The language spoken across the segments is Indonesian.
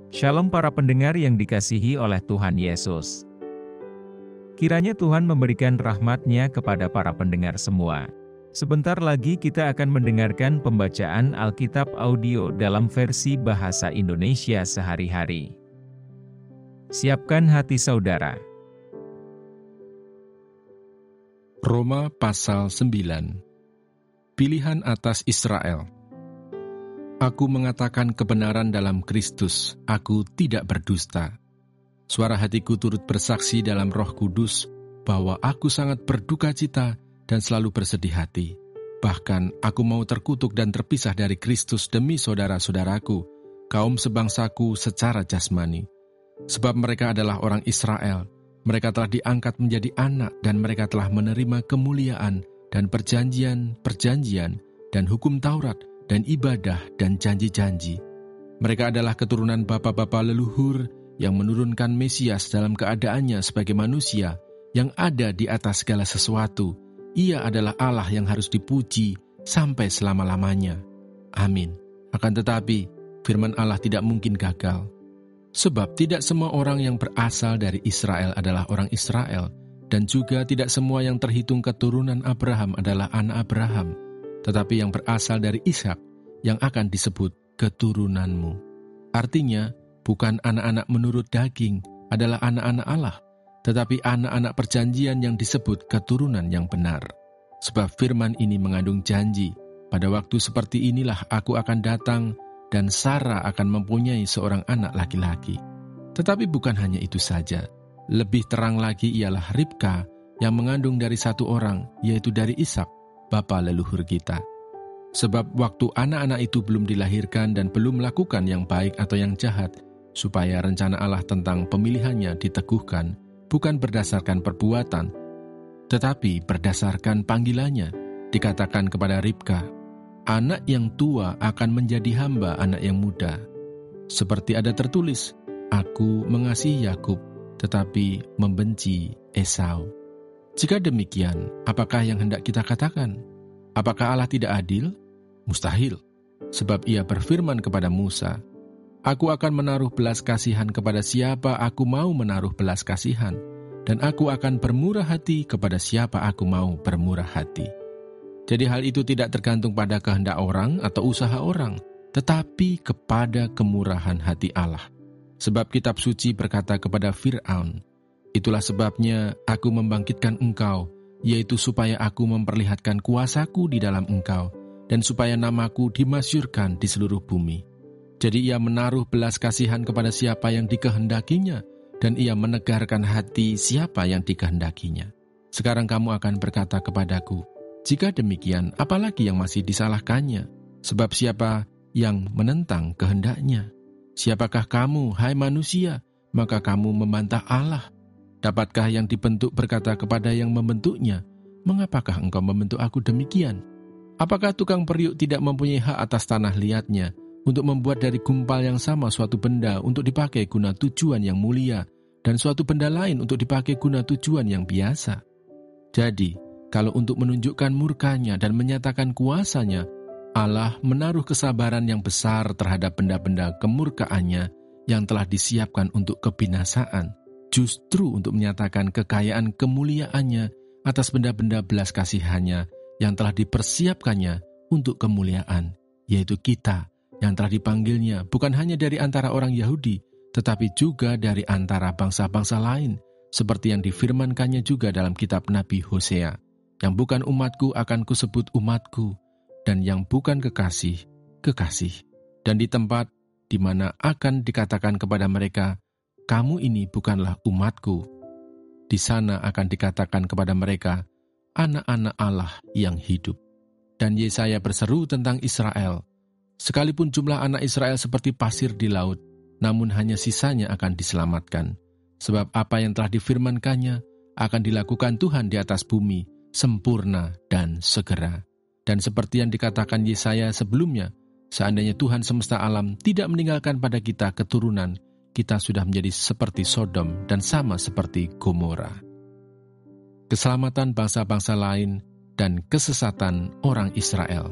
Shalom para pendengar yang dikasihi oleh Tuhan Yesus. Kiranya Tuhan memberikan rahmat-Nya kepada para pendengar semua. Sebentar lagi kita akan mendengarkan pembacaan Alkitab audio dalam versi bahasa Indonesia sehari-hari. Siapkan hati saudara. Roma pasal 9. Pilihan atas Israel. Aku mengatakan kebenaran dalam Kristus, aku tidak berdusta. Suara hatiku turut bersaksi dalam Roh Kudus bahwa aku sangat berduka cita dan selalu bersedih hati. Bahkan aku mau terkutuk dan terpisah dari Kristus demi saudara-saudaraku, kaum sebangsaku secara jasmani. Sebab mereka adalah orang Israel, mereka telah diangkat menjadi anak dan mereka telah menerima kemuliaan dan perjanjian dan hukum Taurat, dan ibadah dan janji-janji. Mereka adalah keturunan bapa-bapa leluhur yang menurunkan Mesias dalam keadaannya sebagai manusia yang ada di atas segala sesuatu. Ia adalah Allah yang harus dipuji sampai selama-lamanya. Amin. Akan tetapi, firman Allah tidak mungkin gagal. Sebab tidak semua orang yang berasal dari Israel adalah orang Israel, dan juga tidak semua yang terhitung keturunan Abraham adalah anak Abraham. Tetapi yang berasal dari Ishak, yang akan disebut keturunanmu. Artinya, bukan anak-anak menurut daging adalah anak-anak Allah, tetapi anak-anak perjanjian yang disebut keturunan yang benar. Sebab firman ini mengandung janji, pada waktu seperti inilah aku akan datang, dan Sarah akan mempunyai seorang anak laki-laki. Tetapi bukan hanya itu saja, lebih terang lagi ialah Ribka, yang mengandung dari satu orang, yaitu dari Ishak, bapa leluhur kita. Sebab waktu anak-anak itu belum dilahirkan dan belum melakukan yang baik atau yang jahat, supaya rencana Allah tentang pemilihannya diteguhkan, bukan berdasarkan perbuatan, tetapi berdasarkan panggilannya, dikatakan kepada Ribka, anak yang tua akan menjadi hamba anak yang muda. Seperti ada tertulis, aku mengasihi Yakub, tetapi membenci Esau. Jika demikian, apakah yang hendak kita katakan? Apakah Allah tidak adil? Mustahil, sebab ia berfirman kepada Musa, aku akan menaruh belas kasihan kepada siapa aku mau menaruh belas kasihan, dan aku akan bermurah hati kepada siapa aku mau bermurah hati. Jadi hal itu tidak tergantung pada kehendak orang atau usaha orang, tetapi kepada kemurahan hati Allah. Sebab kitab suci berkata kepada Fir'aun, itulah sebabnya aku membangkitkan engkau, yaitu supaya aku memperlihatkan kuasaku di dalam engkau, dan supaya namaku dimasyurkan di seluruh bumi. Jadi ia menaruh belas kasihan kepada siapa yang dikehendakinya, dan ia menegarkan hati siapa yang dikehendakinya. Sekarang kamu akan berkata kepadaku, jika demikian, apalagi yang masih disalahkannya? Sebab siapa yang menentang kehendaknya? Siapakah kamu, hai manusia, maka kamu membantah Allah? Dapatkah yang dibentuk berkata kepada yang membentuknya, mengapakah engkau membentuk aku demikian? Apakah tukang periuk tidak mempunyai hak atas tanah liatnya untuk membuat dari gumpal yang sama suatu benda untuk dipakai guna tujuan yang mulia dan suatu benda lain untuk dipakai guna tujuan yang biasa? Jadi, kalau untuk menunjukkan murkanya dan menyatakan kuasanya, Allah menaruh kesabaran yang besar terhadap benda-benda kemurkaannya yang telah disiapkan untuk kebinasaan, justru untuk menyatakan kekayaan kemuliaannya atas benda-benda belas kasihannya yang telah dipersiapkannya untuk kemuliaan, yaitu kita yang telah dipanggilnya bukan hanya dari antara orang Yahudi, tetapi juga dari antara bangsa-bangsa lain, seperti yang difirmankannya juga dalam kitab Nabi Hosea, yang bukan umatku akan kusebut umatku, dan yang bukan kekasih, kekasih. Dan di tempat di mana akan dikatakan kepada mereka, kamu ini bukanlah umatku, di sana akan dikatakan kepada mereka, anak-anak Allah yang hidup. Dan Yesaya berseru tentang Israel, sekalipun jumlah anak Israel seperti pasir di laut, namun hanya sisanya akan diselamatkan. Sebab apa yang telah difirmankannya akan dilakukan Tuhan di atas bumi, sempurna dan segera. Dan seperti yang dikatakan Yesaya sebelumnya, seandainya Tuhan semesta alam tidak meninggalkan pada kita keturunan, kita sudah menjadi seperti Sodom dan sama seperti Gomora. Keselamatan bangsa-bangsa lain dan kesesatan orang Israel.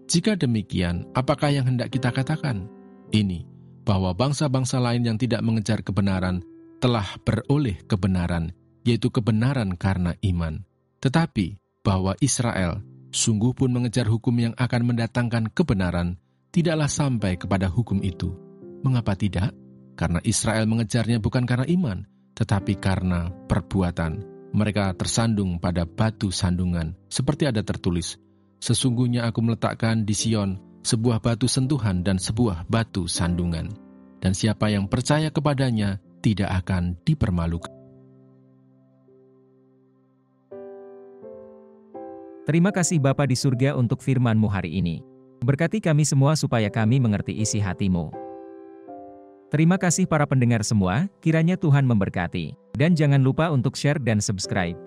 Jika demikian, apakah yang hendak kita katakan? Ini, bahwa bangsa-bangsa lain yang tidak mengejar kebenaran telah beroleh kebenaran, yaitu kebenaran karena iman. Tetapi bahwa Israel sungguh pun mengejar hukum yang akan mendatangkan kebenaran, tidaklah sampai kepada hukum itu. Mengapa tidak? Karena Israel mengejarnya bukan karena iman, tetapi karena perbuatan. Mereka tersandung pada batu sandungan, seperti ada tertulis, "Sesungguhnya aku meletakkan di Sion sebuah batu sentuhan dan sebuah batu sandungan. Dan siapa yang percaya kepadanya tidak akan dipermalukan." Terima kasih Bapa di surga untuk firman-Mu hari ini. Berkati kami semua supaya kami mengerti isi hati-Mu. Terima kasih para pendengar semua, kiranya Tuhan memberkati. Dan jangan lupa untuk share dan subscribe.